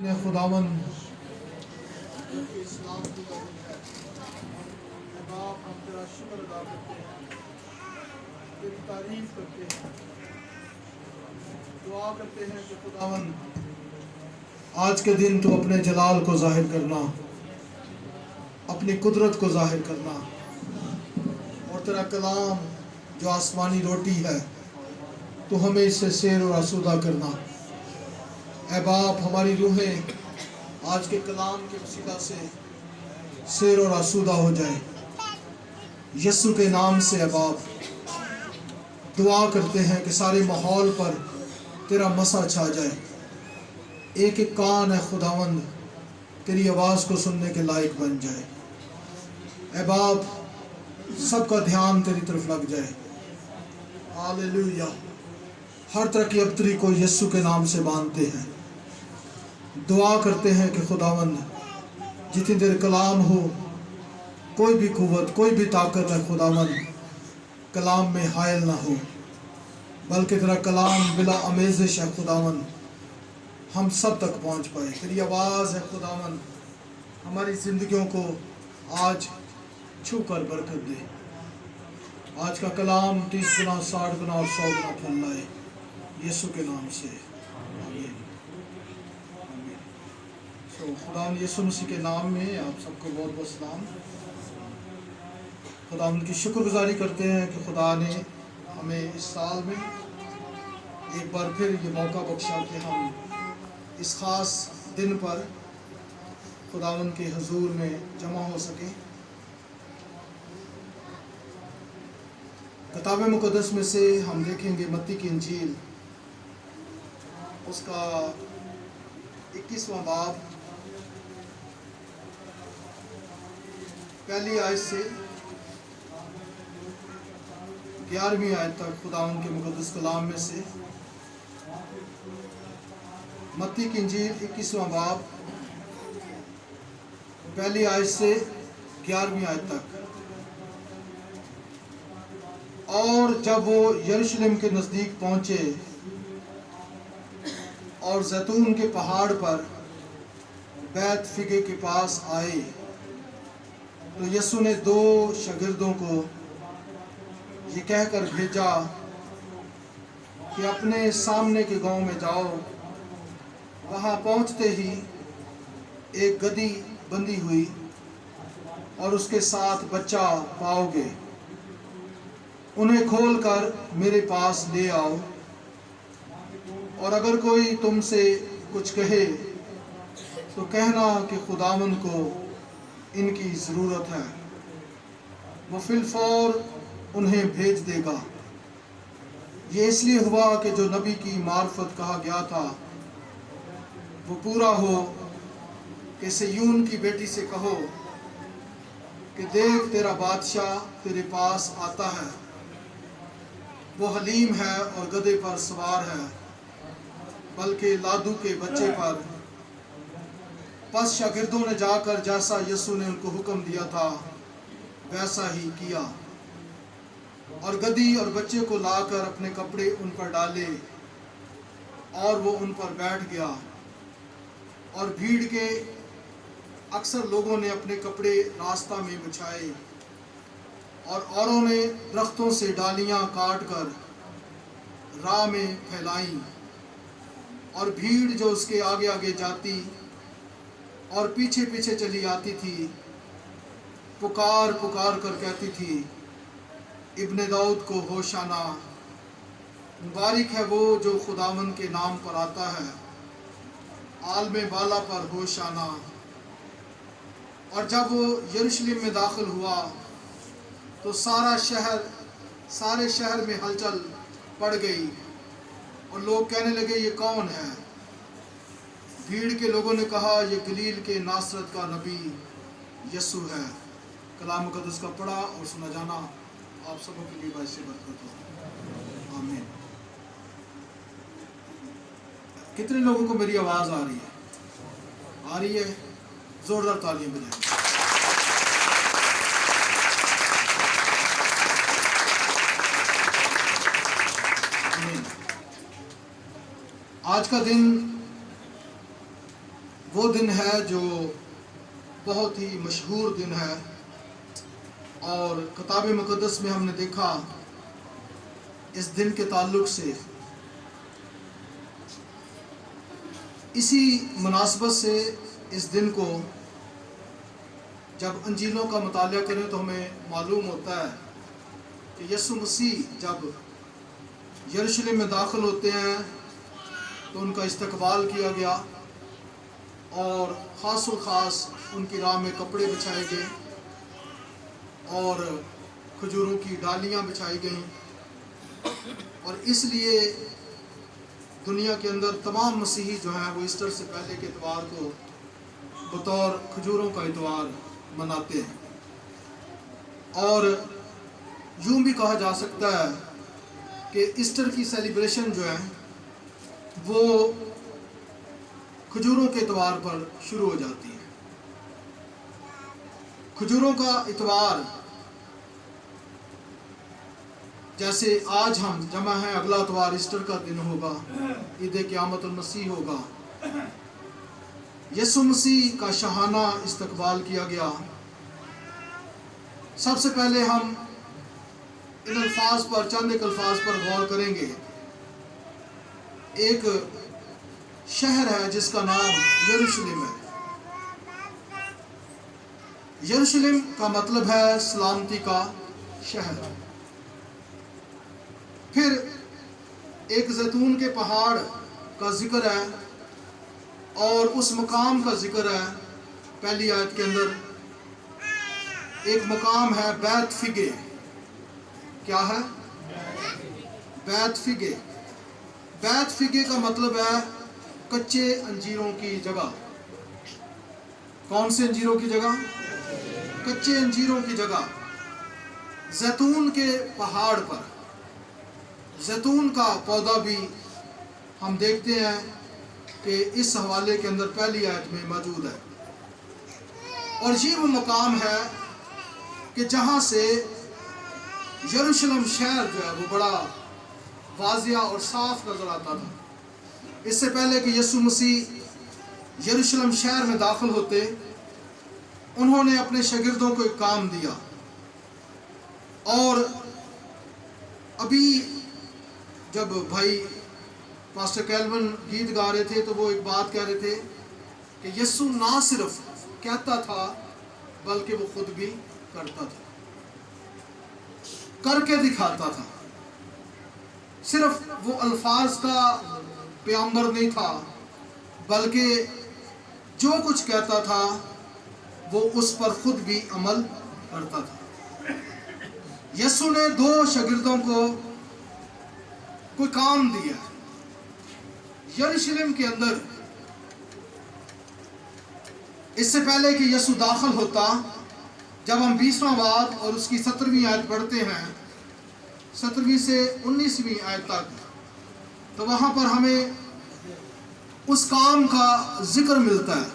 خداون اسلام کی دولت ہے۔ اے باپ، ہم تیرا شکر ادا کرتے ہیں، تیری تعریف کرتے ہیں، دعا کرتے ہیں کہ خداون آج کے دن تو اپنے جلال کو ظاہر کرنا، اپنی قدرت کو ظاہر کرنا، اور تیرا کلام جو آسمانی روٹی ہے تو ہمیں اس سے سیر و آسودہ کرنا۔ اے باپ، ہماری روحیں آج کے کلام کے وسیلہ سے سیر و آسودہ ہو جائے یسوع کے نام سے۔ اے باپ، دعا کرتے ہیں کہ سارے ماحول پر تیرا مسا چھا جائے، ایک ایک کان ہے خداوند تیری آواز کو سننے کے لائق بن جائے۔ اے باپ، سب کا دھیان تیری طرف لگ جائے۔ ہاللیلویہ۔ ہر طرح کی ابتری کو یسوع کے نام سے باندھتے ہیں۔ دعا کرتے ہیں کہ خداوند جتنی دیر کلام ہو، کوئی بھی قوت، کوئی بھی طاقت ہے خداوند کلام میں حائل نہ ہو، بلکہ تیرا کلام بلا آمیزش ہے خداوند، ہم سب تک پہنچ پائے۔ تیری آواز ہے خداوند، ہماری زندگیوں کو آج چھو کر برکت دے۔ آج کا کلام 30 گنا، 60 گنا اور 100 گنا پھل لائے یسوع کے نام سے، آمین۔ خداوند یسوع مسیح کے نام میں آپ سب کو بہت بہت سلام۔ خداوند کی شکر گزاری کرتے ہیں کہ خدا نے ہمیں اس سال میں ایک بار پھر یہ موقع بخشا کہ ہم اس خاص دن پر خداوند کے حضور میں جمع ہو سکیں۔ کتاب مقدس میں سے ہم دیکھیں گے متی کی انجیل، اس کا 21واں باب، پہلی آیت سے 11ویں آیت تک خداوند کے مقدس کلام میں سے۔ متی کی انجیل 21واں باب، پہلی آیت سے 11ویں آیت تک۔ اور جب وہ یروشلم کے نزدیک پہنچے اور زیتون کے پہاڑ پر بیت فگے کے پاس آئے تو یسوع نے 2 شاگردوں کو یہ کہہ کر بھیجا کہ اپنے سامنے کے گاؤں میں جاؤ، وہاں پہنچتے ہی ایک گدھی بندھی ہوئی اور اس کے ساتھ بچہ پاؤ گے، انہیں کھول کر میرے پاس لے آؤ، اور اگر کوئی تم سے کچھ کہے تو کہنا کہ خداوند کو ان کی ضرورت ہے، وہ فی الفور انہیں بھیج دے گا۔ یہ اس لیے ہوا کہ جو نبی کی معرفت کہا گیا تھا وہ پورا ہو کہ صیون کی بیٹی سے کہو کہ دیکھ تیرا بادشاہ تیرے پاس آتا ہے، وہ حلیم ہے اور گدھے پر سوار ہے، بلکہ لادو کے بچے پر۔ پس شاگردوں نے جا کر جیسا یسوع نے ان کو حکم دیا تھا ویسا ہی کیا، اور گدھی اور بچے کو لا کر اپنے کپڑے ان پر ڈالے، اور وہ ان پر بیٹھ گیا۔ اور بھیڑ کے اکثر لوگوں نے اپنے کپڑے راستہ میں بچھائے، اور اوروں نے درختوں سے ڈالیاں کاٹ کر راہ میں پھیلائیں، اور بھیڑ جو اس کے آگے آگے جاتی اور پیچھے پیچھے چلی آتی تھی پکار پکار کر کہتی تھی، ابن داؤد کو ہوشانا، مبارک ہے وہ جو خداوند کے نام پر آتا ہے، عالم بالا پر ہوشانا۔ اور جب وہ یروشلم میں داخل ہوا تو سارے شہر میں ہلچل پڑ گئی، اور لوگ کہنے لگے یہ کون ہے؟ بھیڑ کے لوگوں نے کہا یہ گلیل کے ناصرت کا نبی یسوع ہے۔ کلام مقدس کا پڑھا اور سنا جانا آپ سبوں کے لیے باعث برکت ہو، آمین۔ کتنے لوگوں کو میری آواز آ رہی ہے؟ آ رہی ہے؟ زوردار تالیاں بجائیں۔ آج کا دن وہ دن ہے جو بہت ہی مشہور دن ہے، اور کتاب مقدس میں ہم نے دیکھا اس دن کے تعلق سے، اسی مناسبت سے اس دن کو جب انجیلوں کا مطالعہ کریں تو ہمیں معلوم ہوتا ہے کہ یسوع مسیح جب یروشلم میں داخل ہوتے ہیں تو ان کا استقبال کیا گیا، اور خاص و خاص ان کی راہ میں کپڑے بچھائے گئے اور کھجوروں کی ڈالیاں بچھائی گئیں، اور اس لیے دنیا کے اندر تمام مسیحی جو ہیں وہ ایسٹر سے پہلے کے اتوار کو بطور کھجوروں کا اتوار مناتے ہیں۔ اور یوں بھی کہا جا سکتا ہے کہ ایسٹر کی سیلیبریشن جو ہے وہ کھجوروں کے اتوار پر شروع ہو جاتی ہے۔ کھجوروں کا اتوار، جیسے آج ہم جمع ہیں، اگلا اتوار ایسٹر کا دن ہوگا، عید قیامت المسیح ہوگا، یسوع مسیح کا شاہانہ استقبال کیا گیا۔ سب سے پہلے ہم ان الفاظ پر، چند ایک الفاظ پر غور کریں گے۔ ایک شہر ہے جس کا نام یروشلم ہے۔ یروشلم کا مطلب ہے سلامتی کا شہر۔ پھر ایک زیتون کے پہاڑ کا ذکر ہے، اور اس مقام کا ذکر ہے پہلی آیت کے اندر۔ ایک مقام ہے بیت فگے۔ کیا ہے؟ بیت فگے۔ بیت فگے کا مطلب ہے کچے انجیروں کی جگہ۔ کون سے انجیروں کی جگہ؟ کچے انجیروں کی جگہ۔ زیتون کے پہاڑ پر زیتون کا پودا بھی ہم دیکھتے ہیں کہ اس حوالے کے اندر پہلی آیت میں موجود ہے، اور یہ وہ مقام ہے کہ جہاں سے یروشلم شہر جو ہے وہ بڑا واضح اور صاف نظر آتا تھا۔ اس سے پہلے کہ یسوع مسیح یروشلم شہر میں داخل ہوتے، انہوں نے اپنے شاگردوں کو ایک کام دیا، اور ابھی جب بھائی پاسٹر کیلون گیت گا رہے تھے تو وہ ایک بات کہہ رہے تھے کہ یسوع نہ صرف کہتا تھا بلکہ وہ خود بھی کرتا تھا، کر کے دکھاتا تھا۔ صرف وہ الفاظ کا پیغمبر نہیں تھا، بلکہ جو کچھ کہتا تھا وہ اس پر خود بھی عمل کرتا تھا۔ یسوع نے دو شاگردوں کو کوئی کام دیا۔ یروشلم کے اندر اس سے پہلے کہ یسوع داخل ہوتا، جب ہم 20واں باب اور اس کی 17ویں آیت پڑھتے ہیں، 17ویں سے 19ویں آیت تک، تو وہاں پر ہمیں اس کام کا ذکر ملتا ہے،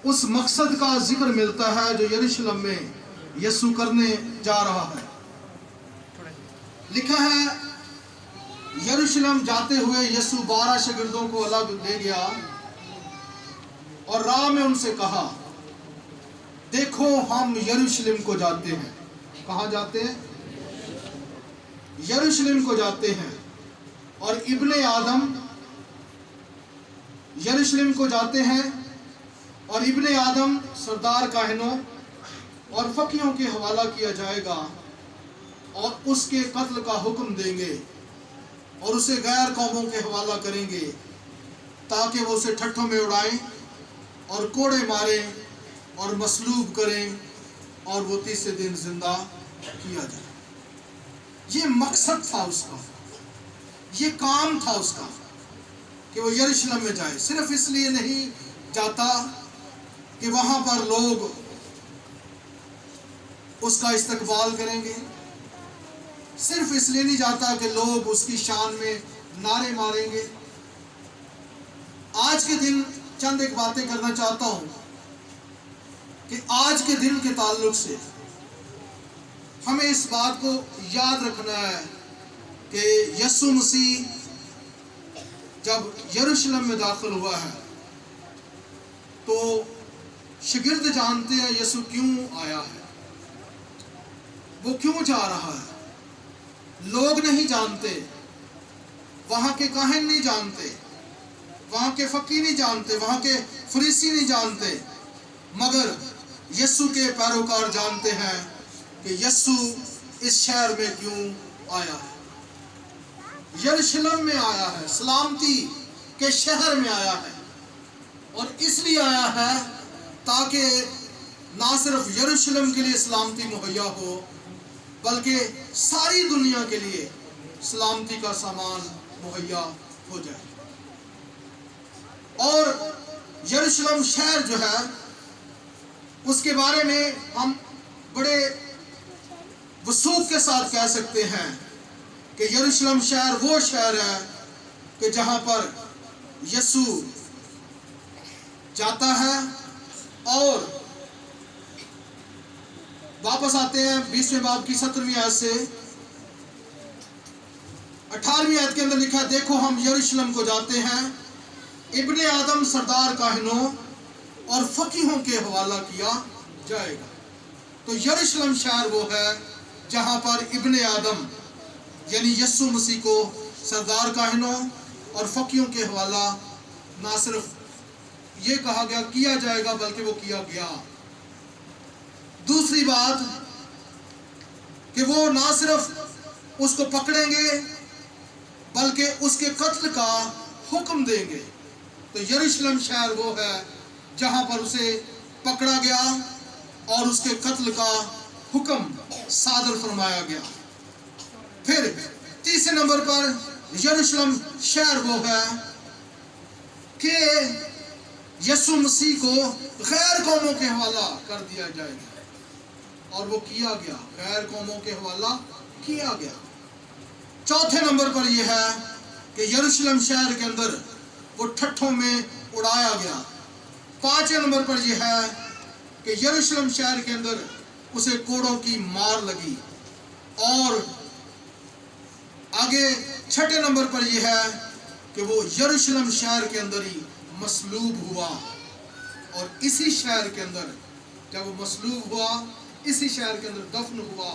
اس مقصد کا ذکر ملتا ہے جو یروشلم میں یسوع کرنے جا رہا ہے۔ لکھا ہے، یروشلم جاتے ہوئے یسوع 12 شاگردوں کو الگ لے گیا اور راہ میں ان سے کہا، دیکھو ہم یروشلم کو جاتے ہیں۔ کہاں جاتے ہیں؟ یروشلم کو جاتے ہیں، اور ابن آدم یروشلم کو جاتے ہیں، اور ابن آدم سردار کاہنوں اور فقیہوں کے حوالہ کیا جائے گا، اور اس کے قتل کا حکم دیں گے، اور اسے غیر قوموں کے حوالہ کریں گے تاکہ وہ اسے ٹھٹھوں میں اڑائیں اور کوڑے ماریں اور مصلوب کریں، اور وہ تیسرے دن زندہ کیا جائے۔ یہ مقصد تھا اس کا، یہ کام تھا اس کا کہ وہ یروشلم میں جائے۔ صرف اس لیے نہیں جاتا کہ وہاں پر لوگ اس کا استقبال کریں گے، صرف اس لیے نہیں جاتا کہ لوگ اس کی شان میں نعرے ماریں گے۔ آج کے دن چند ایک باتیں کرنا چاہتا ہوں کہ آج کے دن کے تعلق سے ہمیں اس بات کو یاد رکھنا ہے کہ یسوع مسیح जब यरूशलेम में दाखिल हुआ है तो शागिर्द जानते हैं यीशु क्यों आया है, वो क्यों जा रहा है। लोग नहीं जानते, वहाँ के काहिन नहीं जानते, वहाँ के फकीर नहीं जानते, वहाँ के फरीसी नहीं जानते, मगर यीशु के पैरोकार जानते हैं कि यीशु इस शहर में क्यों आया है। यरूशलेम में आया है, सलामती के शहर में आया है, और इसलिए आया है ताकि ना सिर्फ यरूशलेम के लिए सलामती मुहैया हो, बल्कि सारी दुनिया के लिए सलामती का सामान मुहैया हो जाए। और यरूशलेम शहर जो है उसके बारे में हम बड़े वसूख के साथ कह सकते हैं कि यरूशलेम शहर वो शहर है कि जहां पर यीशु जाता है। और वापस आते हैं 20वें बाब की 17वीं आयत से 18वीं आयत के अंदर लिखा है, देखो हम यरूशलेम को जाते हैं, इब्ने आदम सरदार काहिनों और फकीहों के हवाला किया जाएगा। तो यरूशलेम शहर वो है जहां पर इब्ने आदम यानी यीशु मसीह को सरदार काहिनों और फकीहों के हवाला ना सिर्फ ये कहा गया किया जाएगा, बल्कि वो किया गया। दूसरी बात कि वो ना सिर्फ उसको पकड़ेंगे बल्कि उसके कत्ल का हुक्म देंगे। तो यरूशलेम शहर वो है जहां पर उसे पकड़ा गया और उसके कत्ल का हुक्म सादर फरमाया गया। फिर तीसरे नंबर पर यरूशलेम शहर वो है कि यीशु मसीह को गैर कौमों के हवाला कर दिया जाएगा, और वो किया गया, गैर कौमों के हवाला किया गया। चौथे नंबर पर यह है कि यरूशलेम शहर के अंदर वो ठट्ठों में उड़ाया गया। पांचवें नंबर पर यह है कि यरूशलेम शहर के अंदर उसे कोड़ों की मार लगी। और आगे छठे नंबर पर यह है कि वो यरूशलेम शहर के अंदर ही मसलूब हुआ, और इसी शहर के अंदर जब वो मसलूब हुआ, इसी शहर के अंदर दफन हुआ,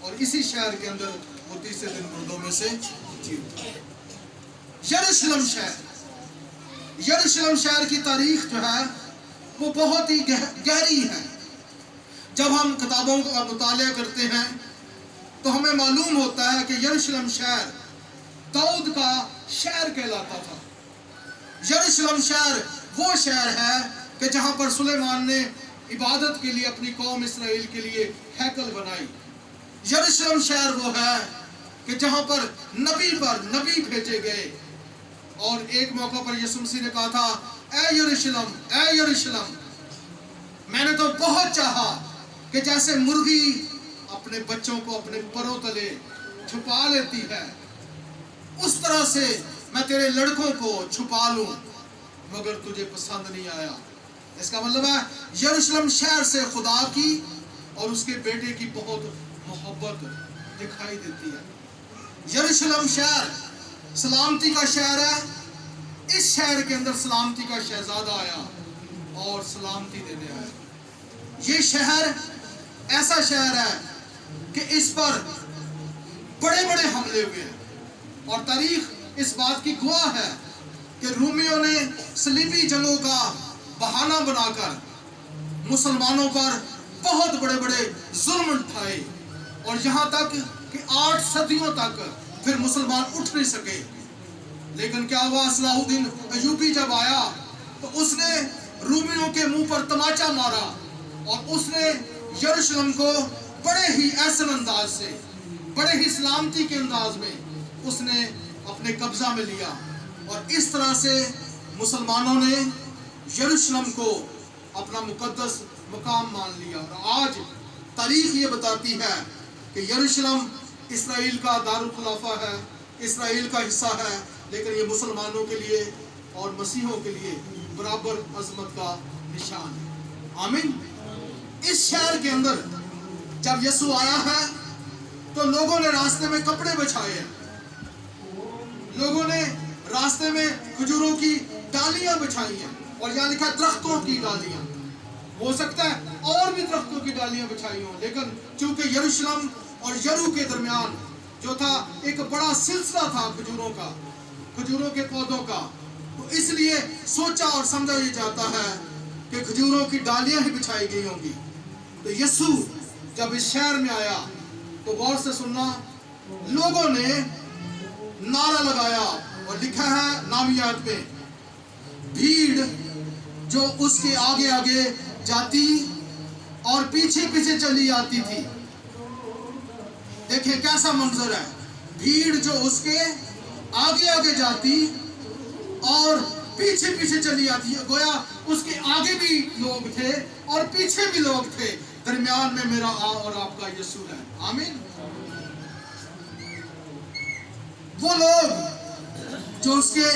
और इसी शहर के अंदर वो तीसरे दिन मुर्दों में से जी उठा। यरूशलेम शहर की तारीख जो है वो बहुत ही गहरी है। जब हम किताबों का मुताला करते हैं तो हमें मालूम होता है कि यरूशलेम शहर दाऊद का शहर कहलाता था। यरूशलेम शहर वो शहर है कि जहां पर सुलेमान ने इबादत के लिए अपनी कौम इसराइल के लिए हैकल बनाई। यरूशलेम शहर वो है कि जहां पर नबी भेजे गए, और एक मौका पर यीशु मसीह ने कहा था, ए यरूशलेम, मैंने तो बहुत चाहा कि जैसे मुर्गी अपने बच्चों को अपने परों तले छुपा लेती है, उस तरह से मैं तेरे लड़कों को छुपा लूं, मगर तुझे पसंद नहीं आया। इसका मतलब है यरूशलेम शहर से खुदा की और उसके बेटे की बहुत मोहब्बत दिखाई देती है। यरूशलेम शहर सलामती का शहर है। इस शहर के अंदर सलामती का शहजादा आया और सलामती देने आया। ये शहर ऐसा शहर है कि इस पर बड़े बड़े हमले हुए हैं, और तारीख इस बात की गवाह है कि रोमियों ने सलीबी जंगों का बहाना बनाकर मुसलमानों पर बहुत बड़े बड़े जुल्म उठाए, और यहाँ तक कि 8 सदियों तक फिर मुसलमान उठ नहीं सके। लेकिन क्या हुआ, सलाहुद्दीन अयूबी जब आया तो उसने रोमियों के मुंह पर तमाचा मारा, और उसने यरूशलेम को बड़े ही ऐसे अंदाज से, बड़े ही सलामती के अंदाज में उसने अपने कब्जा में लिया, और इस तरह से मुसलमानों ने यरूशलेम को अपना मुकद्दस मकाम मान लिया। और आज तारीख ये बताती है कि यरूशलेम इसराइल का दारुल खुलाफा है, इसराइल का हिस्सा है, लेकिन ये मुसलमानों के लिए और मसीहों के लिए बराबर अजमत का निशान है। आमीन। इस शहर के अंदर जब यीशु आया है तो लोगों ने रास्ते में कपड़े बिछाए हैं, लोगों ने रास्ते में खजूरों की डालियां बिछाई हैं, और यहाँ लिखा दरख्तों की डालियां। हो सकता है और भी दरख्तों की डालियां बिछाई हों, लेकिन चूंकि यरूशलेम और यरू के दरमियान जो था एक बड़ा सिलसिला था खजूरों का, खजूरों के पौधों का, तो इसलिए सोचा और समझा ये जाता है कि खजूरों की डालियां ही बिछाई गई होंगी। तो यीशु जब इस शहर में आया तो गौर से सुनना, लोगों ने नारा लगाया, और लिखा है नामियात में, भीड़ जो उसके आगे आगे जाती और पीछे पीछे चली आती थी। देखिए कैसा मंजर है, भीड़ जो उसके आगे आगे जाती और पीछे पीछे चली आती है। गोया उसके आगे भी लोग थे और पीछे भी लोग थे, दरमियान में मेरा और आपका यीशु है। आमीन। वो लोग जो उसके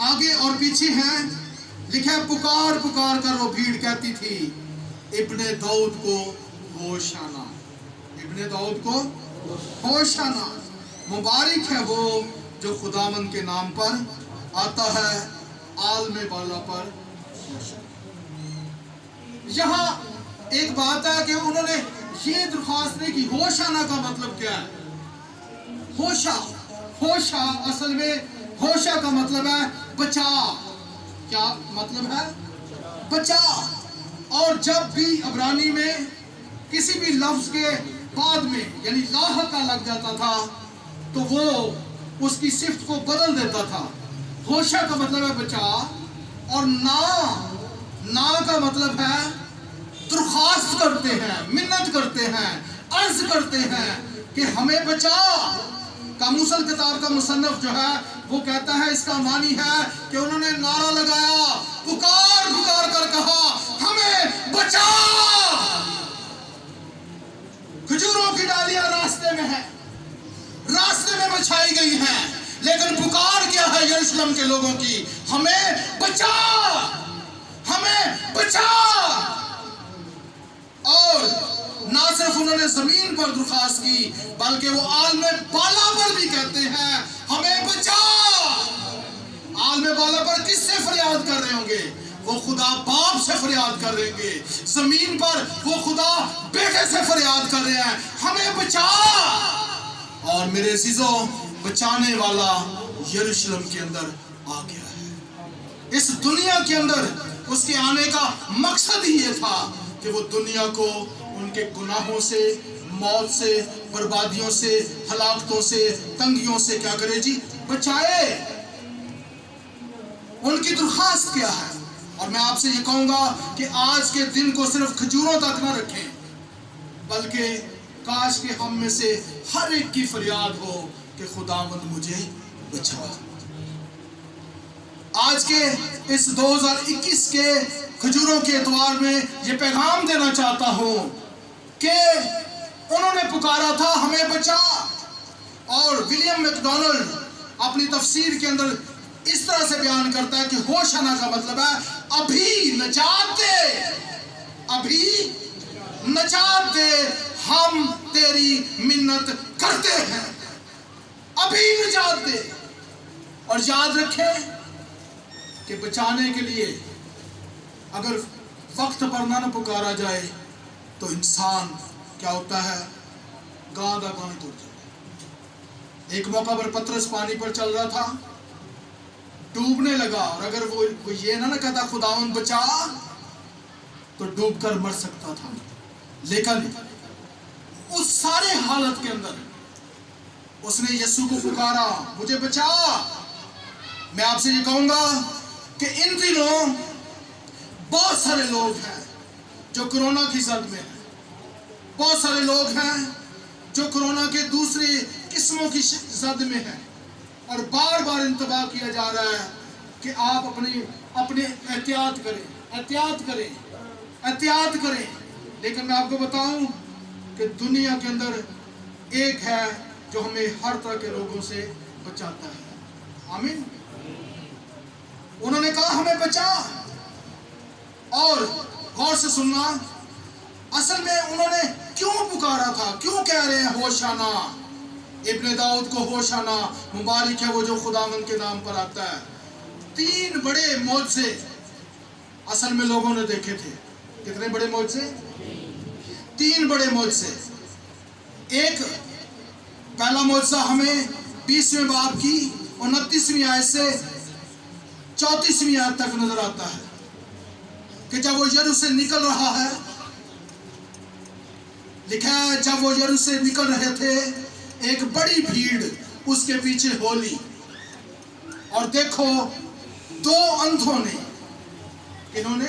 आगे और पीछे हैं, लिखा है पुकार पुकार कर वो भीड़ कहती थी, इब्ने दाऊद को होशाना, इब्ने दाऊद को होशाना, मुबारक है वो जो खुदावंद के नाम पर आता है, आलमे वाला पर होशाना। यहाँ एक बात है कि उन्होंने ये दरख्वास्त नहीं की। होशाना का मतलब क्या है? होशा, होशा असल में होशा का मतलब है बचा। क्या मतलब है? बचा। और जब भी इब्रानी में किसी भी लफ्ज के बाद में यानी लाह का लग जाता था तो वो उसकी सिफ्त को बदल देता था। होशा का मतलब है बचा, और ना का मतलब है दरख्वास्त करते हैं, मिन्नत करते हैं, अर्ज करते हैं कि हमें बचा। कामूसल किताब का मुसन्नफ जो है वो कहता है, इसका मानी है कि उन्होंने नारा लगाया, पुकार पुकार कर कहा, हमें बचा। खजूरों की डालियां रास्ते में है, रास्ते में बिछाई गई हैं, लेकिन पुकार क्या है यरूशलेम के लोगों की? हमें बचा, हमें बचा। और ना सिर्फ उन्होंने जमीन पर दरख्वास्त की, बल्कि वो आलमे बाला पर भी कहते हैं, हमें बचा। आलमे बाला पर किससे फरियाद कर रहे होंगे? वो खुदा बाप से फरियाद कर रहे होंगे। जमीन पर वो खुदा बेटे से फरियाद कर रहे हैं, हमें बचा। और मेरे अजीजों, बचाने वाला यरूशलेम के अंदर आ गया है। इस दुनिया के अंदर उसके आने का मकसद ही ये था कि वो दुनिया को उनके गुनाहों से, मौत से, बर्बादियों से, हलाकतों से, तंगियों से क्या करे जी? बचाए। उनकी दरख्वास्त क्या है? और मैं आपसे ये कहूंगा कि आज के दिन को सिर्फ खजूरों तक ना रखें, बल्कि काश के हम में से हर एक की फरियाद हो कि खुदावंद मुझे बचा। आज के इस 2021 के खजूरों के एतवार में ये पैगाम देना चाहता हूं कि उन्होंने पुकारा था, हमें बचा। और विलियम मैकडोनल्ड अपनी तफसीर के अंदर इस तरह से बयान करता है कि होशाना का मतलब है अभी नजात दे, अभी नजात दे, हम तेरी मिन्नत करते हैं, अभी नजात दे। और याद रखें कि बचाने के लिए अगर वक्त पर ना पुकारा जाए तो इंसान क्या होता है? गांदा गांव टूट जाता है। एक मौका पर पतरस पानी पर चल रहा था, डूबने लगा, और अगर वो ये ना कहता खुदावंद बचा, तो डूब कर मर सकता था। लेकिन उस सारे हालत के अंदर उसने यीशु को पुकारा, मुझे बचा। मैं आपसे ये कहूंगा कि इन दिनों बहुत सारे लोग हैं जो कोरोना की जद में हैं, बहुत सारे लोग हैं जो कोरोना के दूसरी किस्मों की जद में हैं, और बार बार इंतबाह किया जा रहा है कि आप अपने एहतियात करें, एहतियात करें, एहतियात करें। लेकिन मैं आपको बताऊं कि दुनिया के अंदर एक है जो हमें हर तरह के रोगों से बचाता है। आमीन। उन्होंने कहा हमें बचा। और गौर से सुनना, असल में उन्होंने क्यों पुकारा था? क्यों कह रहे हैं होशाना? इब्ने दाऊद को होशाना, मुबारक है वो जो खुदावंद के नाम पर आता है। 3 बड़े मौजज़े असल में लोगों ने देखे थे। कितने बड़े मौजज़े? 3 बड़े मौजज़े। एक पहला मौजज़ा हमें 20वें बाब की 29वीं आयत से 34वीं आयत तक नजर आता है कि जब वो यरूशलेम से निकल रहा है, लिखा है जब वो यरूशलेम से निकल रहे थे एक बड़ी भीड़ उसके पीछे हो ली, और देखो 2 अंधों ने, इन्होंने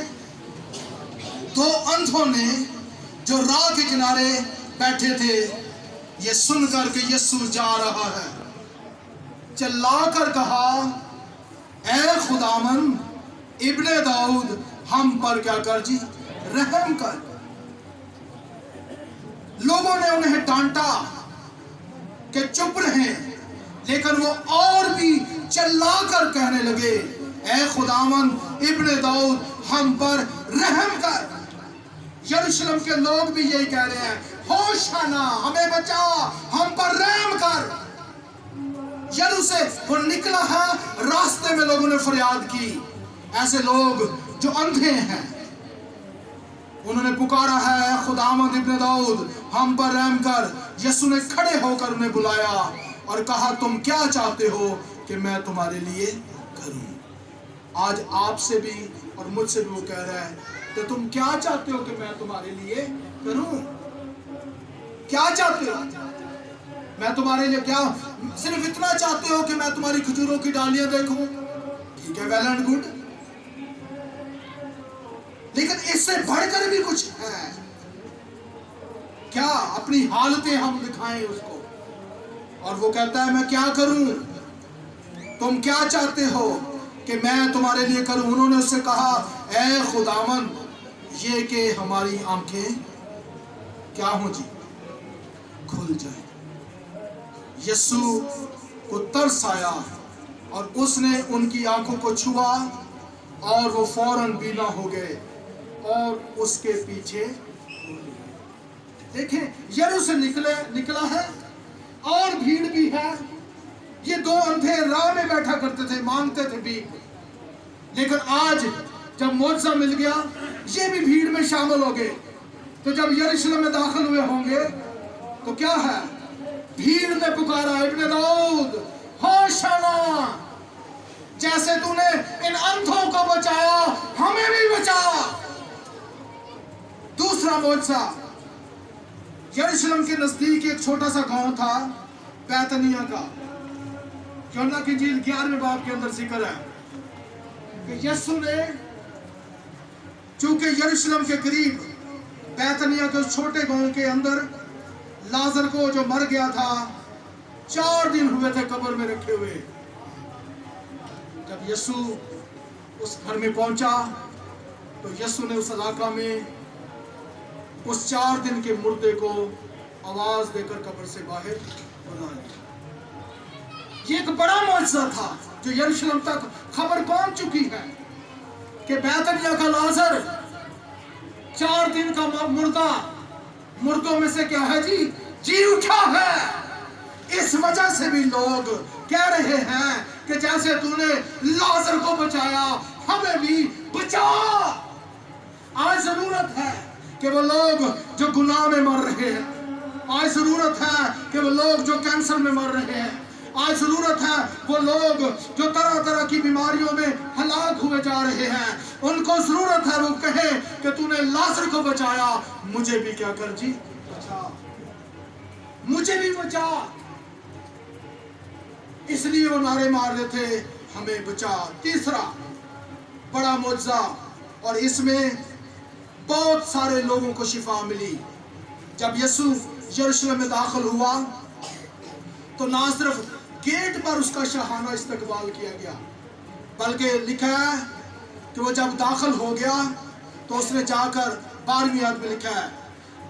2 अंधों ने जो राह के किनारे बैठे थे, ये सुनकर के यीशु जा रहा है, चिल्लाकर कहा, ऐ खुदावंद इब्ने दाऊद हम पर क्या कर जी, रहम कर। लोगों ने उन्हें डांटा कि चुप रहें, लेकिन वो और भी चिल्लाकर कहने लगे, ऐ खुदावंद इब्ने दाऊद हम पर रहम कर। यरूशलेम के लोग भी यही कह रहे हैं, होशाना, हमें बचा, हम पर रहम कर। यरूशलेम से वो निकला है, रास्ते में लोगों ने फरियाद की। ऐसे लोग जो अंधे हैं, उन्होंने पुकारा है, खुदावंद इब्ने दाऊद हम पर रहम कर। यीशु ने खड़े होकर उन्हें बुलाया और कहा, तुम क्या चाहते हो कि मैं तुम्हारे लिए करूं? आज आपसे भी और मुझसे भी वो कह रहा है कि तुम क्या चाहते हो कि मैं तुम्हारे लिए करूं? क्या चाहते हो? मैं तुम्हारे लिए क्या, सिर्फ इतना चाहते हो कि मैं तुम्हारी खजूरों की डालियां देखूं? ठीक है, वेल एंड गुड, लेकिन इससे बढ़कर भी कुछ है क्या? अपनी हालतें हम दिखाएं उसको। और वो कहता है, मैं क्या करूं? तुम क्या चाहते हो कि मैं तुम्हारे लिए करूं? उन्होंने उससे कहा, ऐ खुदावंद ये कि हमारी आंखें क्या हो जी, खुल जाए। यीशु को तरस आया और उसने उनकी आंखों को छुआ और वो फौरन बीना हो गए और उसके पीछे। देखें, यरूशलेम से निकला है और भीड़ भी है। ये 2 अंधे राह में बैठा करते थे, मांगते थे भी, लेकिन आज जब मौजज़ा मिल गया, ये भी भीड़ में शामिल हो गए। तो जब यरूशलेम में दाखिल हुए होंगे तो क्या है, भीड़ ने पुकारा, इब्ने दाऊद होशाना, जैसे तूने इन अंधों को बचाया हमें भी बचा। दूसरा मौजज़ा, यरूशलेम के नजदीक एक छोटा सा गांव था बैतनिया का। यूहन्ना की इंजील 11वें बाब के अंदर जिक्र है कि यीशु ने, चूंकि यरूशलेम के करीब बैतनिया के उस छोटे गांव के अंदर लाजर को जो मर गया था, 4 दिन हुए थे कब्र में रखे हुए। जब यीशु उस घर में पहुंचा तो यीशु ने उस इलाका में उस 4 दिन के मुर्दे को आवाज देकर कब्र से बाहर बुला लिया। ये एक बड़ा मौजज़ा था जो यरूशलेम तक खबर पहुंच चुकी है कि बैतनिया का लाजर 4 दिन का मुर्दा, मुर्दों में से क्या है जी उठा है। इस वजह से भी लोग कह रहे हैं कि जैसे तूने लाजर को बचाया हमें भी बचा। आज जरूरत है कि वो लोग जो गुनाह में मर रहे हैं, आज जरूरत है कि वो लोग जो कैंसर में मर रहे हैं, आज जरूरत है वो लोग जो तरह तरह की बीमारियों में हलाक हुए जा रहे हैं, उनको जरूरत है वो कहे कि तूने लाजर को बचाया, मुझे भी क्या कर जी, बचा, मुझे भी बचा। इसलिए वो नारे मार रहे थे, हमें बचा। तीसरा बड़ा मौजज़ा, और इसमें बहुत सारे लोगों को शिफा मिली। जब यीशु यरूशलेम में दाखिल हुआ तो ना सिर्फ गेट पर उसका शाहाना इस्तकबाल किया गया, बल्कि लिखा है कि वो जब दाखिल हो गया तो उसने जाकर 12वीं आयत में लिखा है,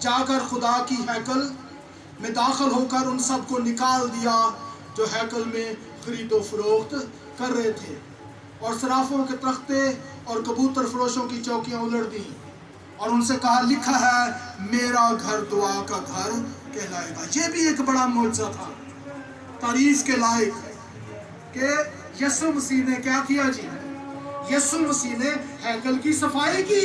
जाकर खुदा की हैकल में दाखिल होकर उन सबको निकाल दिया जो हैकल में खरीदो फरोख्त कर रहे थे, और सराफों के तख्ते और कबूतर फरोशों की चौकियां उलट दी, और उनसे कहा, लिखा है मेरा घर दुआ का घर कहलाएगा। ये भी एक बड़ा मौजज़ा था। तारीफ के लायक कि यीशु मसीह ने क्या किया जी? यीशु मसीह ने हैकल की सफाई की।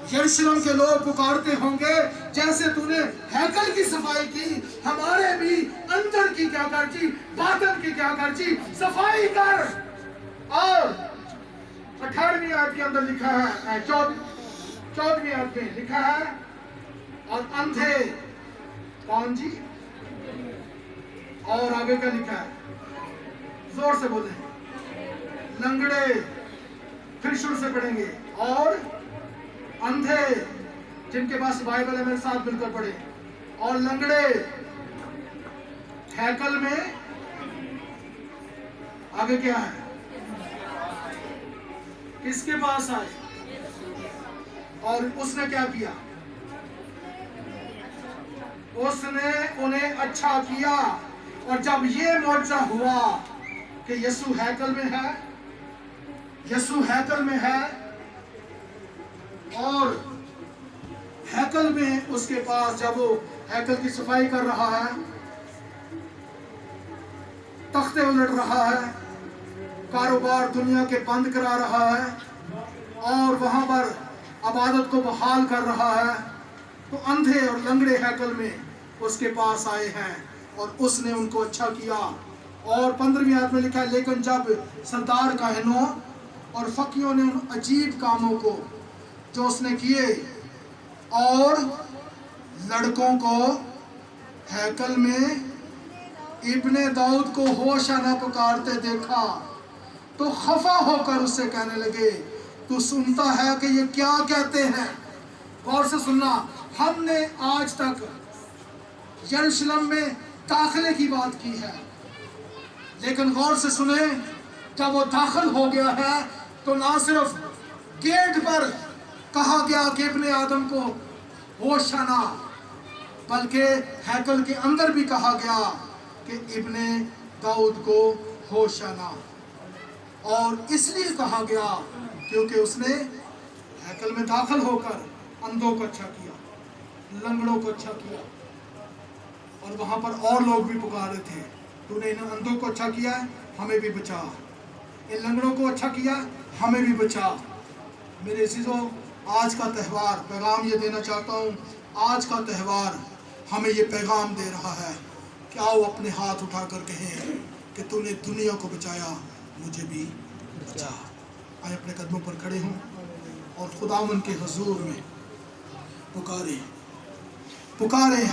यरूशलेम के लोग पुकारते होंगे, जैसे तूने हैकल की सफाई की, हमारे भी अंदर की क्या कर जी, बातन की क्या कर जी, सफाई कर। और 18वीं आयत के अंदर लिखा है, 14वीं आयत में लिखा है, और अंधे कौन जी? और आगे का लिखा है, जोर से बोले, लंगड़े, फिर शुरू से पढ़ेंगे, और अंधे, जिनके पास बाइबल है मेरे साथ मिलकर पढ़े, और लंगड़े हैकल में, आगे क्या है, किसके पास आए? और उसने क्या किया? उसने उन्हें अच्छा किया। और जब ये मौजज़ा हुआ कि यीशु हैकल में है, यीशु हैकल में है, और हैकल में उसके पास जब वो हैकल की सफाई कर रहा है, तख्ते उलट रहा है, कारोबार दुनिया के बंद करा रहा है, और वहां पर इबादत को बहाल कर रहा है, तो अंधे और लंगड़े हैकल में उसके पास आए हैं और उसने उनको अच्छा किया। और 15वीं आयत में लिखा है, लेकिन जब सरदार काहिनों और फकीयों ने उन अजीब कामों को जो उसने किए और लड़कों को हैकल में इब्ने दाऊद को होशाना पुकारते देखा, तो खफा होकर उससे कहने लगे, तू सुनता है कि ये क्या कहते हैं? गौर से सुनना, हमने आज तक यरूशलेम में दाखिले की बात की है, लेकिन गौर से सुने, जब वो दाखिल हो गया है तो ना सिर्फ गेट पर कहा गया कि इब्ने आदम को होशाना, बल्कि हैकल के अंदर भी कहा गया कि इब्ने दाऊद को होशाना। और इसलिए कहा गया क्योंकि उसने हैकल में दाखिल होकर अंधों को अच्छा किया, लंगड़ों को अच्छा किया, और वहां पर और लोग भी पुकारे थे, तूने इन अंधों को अच्छा किया, हमें भी बचा, इन लंगड़ों को अच्छा किया, हमें भी बचा। मेरे अज़ीज़ों, आज का त्यौहार, पैगाम ये देना चाहता हूँ, आज का त्यौहार हमें ये पैगाम दे रहा है कि आओ अपने हाथ उठाकर कहें कि तूने दुनिया को बचाया, मुझे भी बचा। आए अपने कदमों पर खड़े हों और खुदावंद के हुजूर में पुकारें।